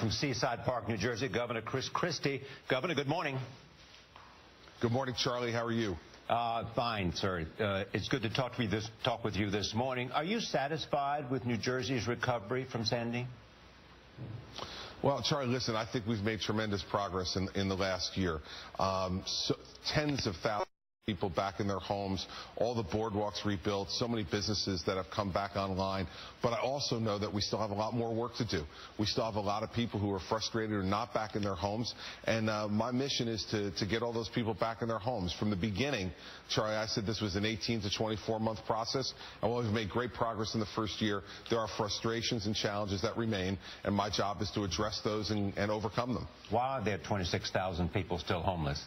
from Seaside Park, New Jersey, Governor Christie. Governor, good morning. Good morning, Charlie. How are you? Fine, sir. It's good to talk with you this morning. Are you satisfied with New Jersey's recovery from Sandy? Well, Charlie, listen, I think we've made tremendous progress in the last year. Tens of thousands of people back in their homes, all the boardwalks rebuilt, so many businesses that have come back online. But I also know that we still have a lot more work to do. We still have a lot of people who are frustrated or not back in their homes. And my mission is to get all those people back in their homes. From the beginning, Charlie, I said this was an 18 to 24-month process. And while we've made great progress in the first year, there are frustrations and challenges that remain. And my job is to address those and overcome them. Why are there 26,000 people still homeless?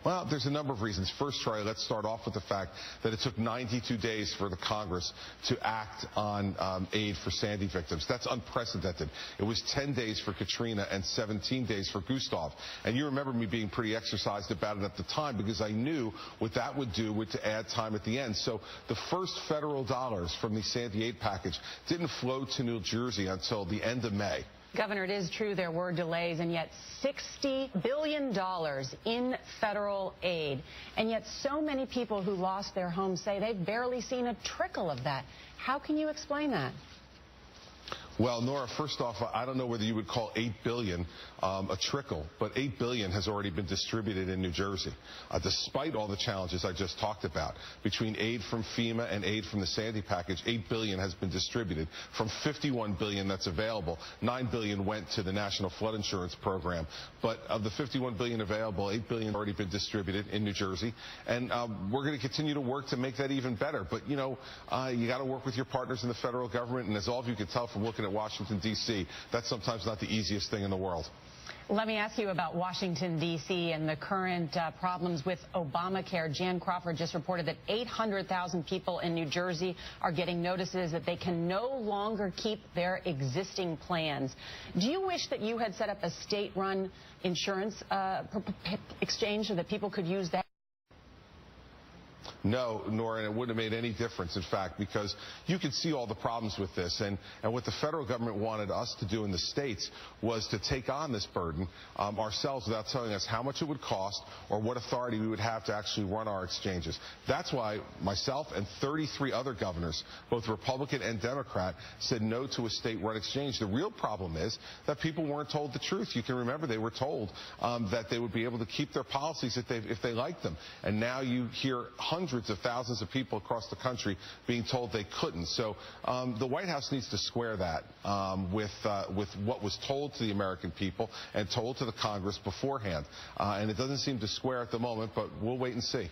Well, there's a number of reasons. First, Charlie, let's start off with the fact that it took 92 days for the Congress to act on aid for Sandy victims. That's unprecedented. It was 10 days for Katrina and 17 days for Gustav. And you remember me being pretty exercised about it at the time because I knew what that would do to add time at the end. So the first federal dollars from the Sandy aid package didn't flow to New Jersey until the end of May. Governor, it is true there were delays, and yet $60 billion in federal aid. And yet so many people who lost their homes say they've barely seen a trickle of that. How can you explain that? Well, Nora, first off, I don't know whether you would call $8 billion a trickle, but $8 billion has already been distributed in New Jersey, despite all the challenges I just talked about. Between aid from FEMA and aid from the Sandy package, $8 billion has been distributed. From $51 billion that's available, $9 billion went to the National Flood Insurance Program. But of the $51 billion available, $8 billion has already been distributed in New Jersey. And we're going to continue to work to make that even better. But, you know, you got to work with your partners in the federal government. And as all of you can tell from looking at Washington, D.C., that's sometimes not the easiest thing in the world. Let me ask you about Washington, D.C. and the current problems with Obamacare. Jan Crawford just reported that 800,000 people in New Jersey are getting notices that they can no longer keep their existing plans. Do you wish that you had set up a state-run insurance exchange so that people could use that? No, Nora, and it wouldn't have made any difference, in fact, because you could see all the problems with this. And what the federal government wanted us to do in the states was to take on this burden ourselves without telling us how much it would cost or what authority we would have to actually run our exchanges. That's why myself and 33 other governors, both Republican and Democrat, said no to a state-run exchange. The real problem is that people weren't told the truth. You can remember they were told that they would be able to keep their policies if they liked them. And now you hear hundreds of thousands of people across the country being told they couldn't. So the White House needs to square that with what was told to the American people and told to the Congress beforehand. And it doesn't seem to square at the moment, but we'll wait and see.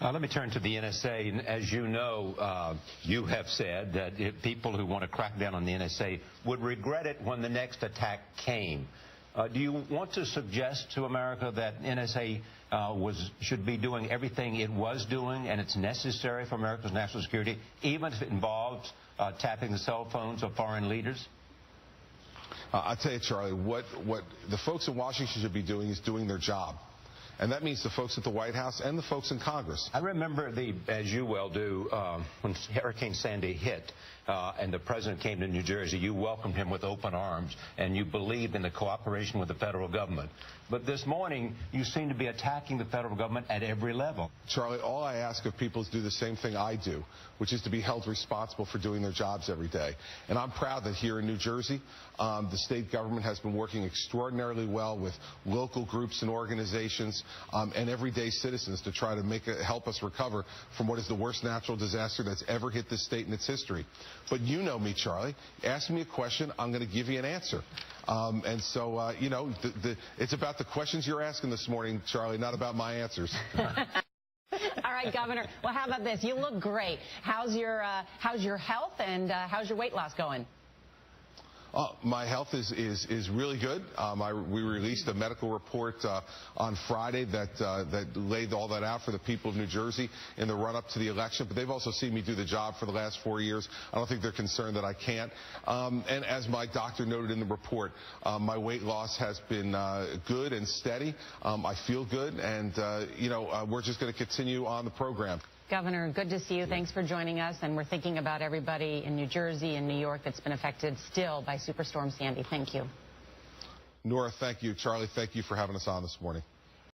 Let me turn to the NSA. As you know, you have said that if people who want to crack down on the NSA would regret it when the next attack came. Do you want to suggest to America that NSA should be doing everything it was doing and it's necessary for America's national security, even if it involves tapping the cell phones of foreign leaders? I'll tell you, Charlie, what the folks in Washington should be doing is doing their job. And that means the folks at the White House and the folks in Congress. I remember, as you well do, when Hurricane Sandy hit and the president came to New Jersey, you welcomed him with open arms and you believed in the cooperation with the federal government. But this morning, you seem to be attacking the federal government at every level. Charlie, all I ask of people is do the same thing I do, which is to be held responsible for doing their jobs every day. And I'm proud that here in New Jersey, the state government has been working extraordinarily well with local groups and organizations and everyday citizens to try to help us recover from what is the worst natural disaster that's ever hit this state in its history. But you know me, Charlie. Ask me a question, I'm going to give you an answer. And so, you know, it's about the questions you're asking this morning, Charlie, not about my answers. All right, Governor. Well, how about this? You look great. How's your health and how's your weight loss going? My health is really good. We released a medical report on Friday that laid all that out for the people of New Jersey in the run-up to the election. But they've also seen me do the job for the last 4 years. I don't think they're concerned that I can't. And as my doctor noted in the report, my weight loss has been good and steady. I feel good, and you know, we're just going to continue on the program. Governor, good to see you. Thanks for joining us. And we're thinking about everybody in New Jersey and New York that's been affected still by Superstorm Sandy. Thank you. Nora, thank you. Charlie, thank you for having us on this morning.